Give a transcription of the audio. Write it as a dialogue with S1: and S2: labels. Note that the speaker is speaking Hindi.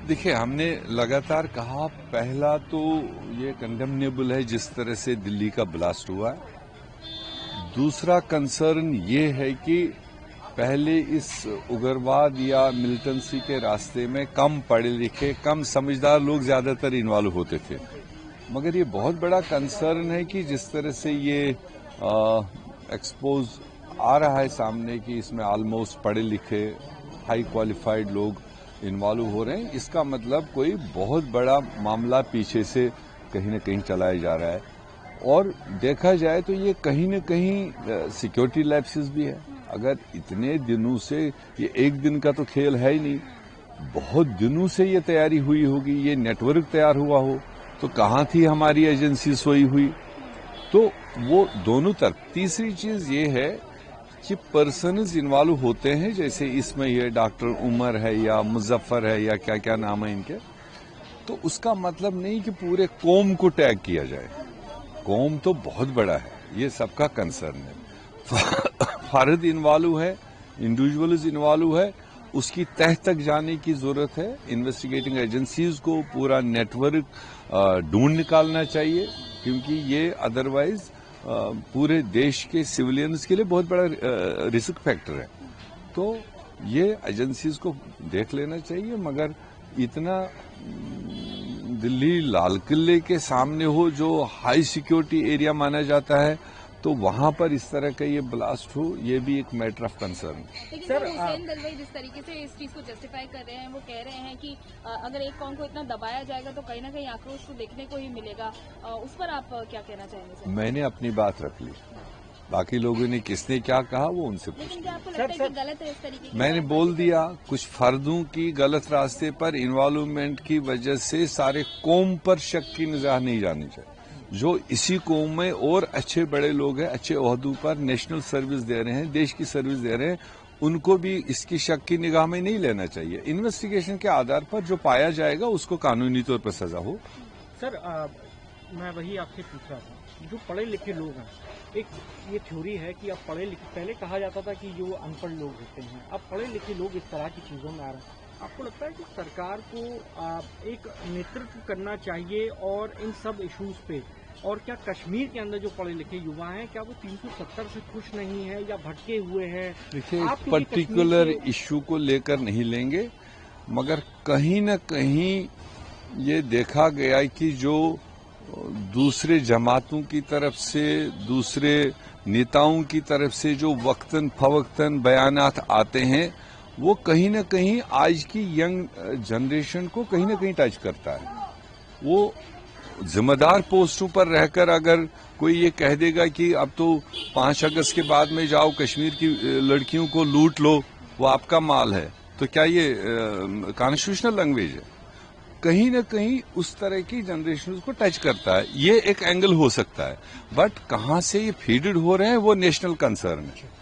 S1: देखिए, हमने लगातार कहा, पहला तो ये कंडेमनेबल है जिस तरह से दिल्ली का ब्लास्ट हुआ है। दूसरा कंसर्न ये है कि पहले इस उग्रवाद या मिलिटेंसी के रास्ते में कम पढ़े लिखे, कम समझदार लोग ज्यादातर इन्वॉल्व होते थे। मगर ये बहुत बड़ा कंसर्न है कि जिस तरह से ये एक्सपोज आ रहा है सामने कि इसमें ऑलमोस्ट पढ़े लिखे, हाई क्वालिफाइड लोग इन्वॉल्व हो रहे हैं, इसका मतलब कोई बहुत बड़ा मामला पीछे से कहीं न कहीं चलाया जा रहा है। और देखा जाए तो ये कहीं न कहीं सिक्योरिटी लैप्सेस भी है। अगर इतने दिनों से, ये एक दिन का तो खेल है ही नहीं, बहुत दिनों से ये तैयारी हुई होगी, ये नेटवर्क तैयार हुआ हो, तो कहाँ थी हमारी एजेंसी सोई हुई। तो वो दोनों तरफ। तीसरी चीज ये है कि पर्सनस इन्वॉल्व होते हैं, जैसे इसमें ये डॉक्टर उमर है या मुजफ्फर है या क्या क्या नाम है इनके, तो उसका मतलब नहीं कि पूरे कौम को टैग किया जाए। कौम तो बहुत बड़ा है, ये सबका कंसर्न है। फर्द इन्वॉल्व है, इंडिविजुअल्स इन्वॉल्व है, उसकी तह तक जाने की जरूरत है। इन्वेस्टिगेटिंग एजेंसीज को पूरा नेटवर्क ढूंढ निकालना चाहिए, क्योंकि ये अदरवाइज पूरे देश के सिविलियंस के लिए बहुत बड़ा रिस्क फैक्टर है। तो ये एजेंसीज को देख लेना चाहिए। मगर इतना दिल्ली लाल किले के सामने हो, जो हाई सिक्योरिटी एरिया माना जाता है, तो वहां पर इस तरह का ये ब्लास्ट हो, ये भी एक मैटर ऑफ कंसर्न है।
S2: सर, हुसैन दलवाई जिस तरीके से इस चीज को जस्टिफाई कर रहे हैं, वो कह रहे हैं कि अगर एक कौम को इतना दबाया जाएगा तो कहीं ना कहीं आक्रोश तो देखने को ही मिलेगा। उस पर आप क्या कहना चाहेंगे सर?
S1: मैंने अपनी बात रख ली, बाकी लोगों ने किसने क्या कहा वो उनसे पूछे।
S2: लेकिन क्या आपको लगता है कि गलत है इस तरीके की?
S1: मैंने बोल दिया, कुछ फर्दों की गलत रास्ते पर इन्वॉल्वमेंट की वजह से सारे कौम पर शक की निगाह नहीं जानी चाहिए। जो इसी कौम में और अच्छे बड़े लोग हैं, अच्छे ओहदों पर नेशनल सर्विस दे रहे हैं, देश की सर्विस दे रहे हैं, उनको भी इसकी शक की निगाह में नहीं लेना चाहिए। इन्वेस्टिगेशन के आधार पर जो पाया जाएगा उसको कानूनी तौर पर सजा हो।
S3: सर, मैं वही आपसे पूछ रहा था, जो पढ़े लिखे लोग हैं, एक ये थ्योरी है कि अब पढ़े लिखे, पहले कहा जाता था कि जो अनपढ़ लोग होते हैं, अब पढ़े लिखे लोग इस तरह की चीज़ों में आ रहे हैं। आपको लगता है कि सरकार को एक नेतृत्व करना चाहिए और इन सब इश्यूज पे, और क्या कश्मीर के अंदर जो पढ़े लिखे युवा हैं, क्या वो 370 से खुश नहीं है या भटके हुए हैं?
S1: देखिए, पर्टिकुलर इश्यू को लेकर नहीं लेंगे, मगर कहीं न कहीं ये देखा गया कि जो दूसरे जमातों की तरफ से, दूसरे नेताओं की तरफ से जो वक्तन फवक्तन बयानात आते हैं, वो कहीं न कहीं आज की यंग जनरेशन को कहीं न कहीं टच करता है। वो जिम्मेदार पोस्टों पर रहकर अगर कोई ये कह देगा कि अब तो 5 अगस्त के बाद में जाओ कश्मीर की लड़कियों को लूट लो, वो आपका माल है, तो क्या ये कॉन्स्टिट्यूशनल लैंग्वेज है? कहीं न कहीं उस तरह की जनरेशन को टच करता है। ये एक एंगल हो सकता है, बट कहां से ये फीडेड हो रहे हैं वो नेशनल कंसर्न है।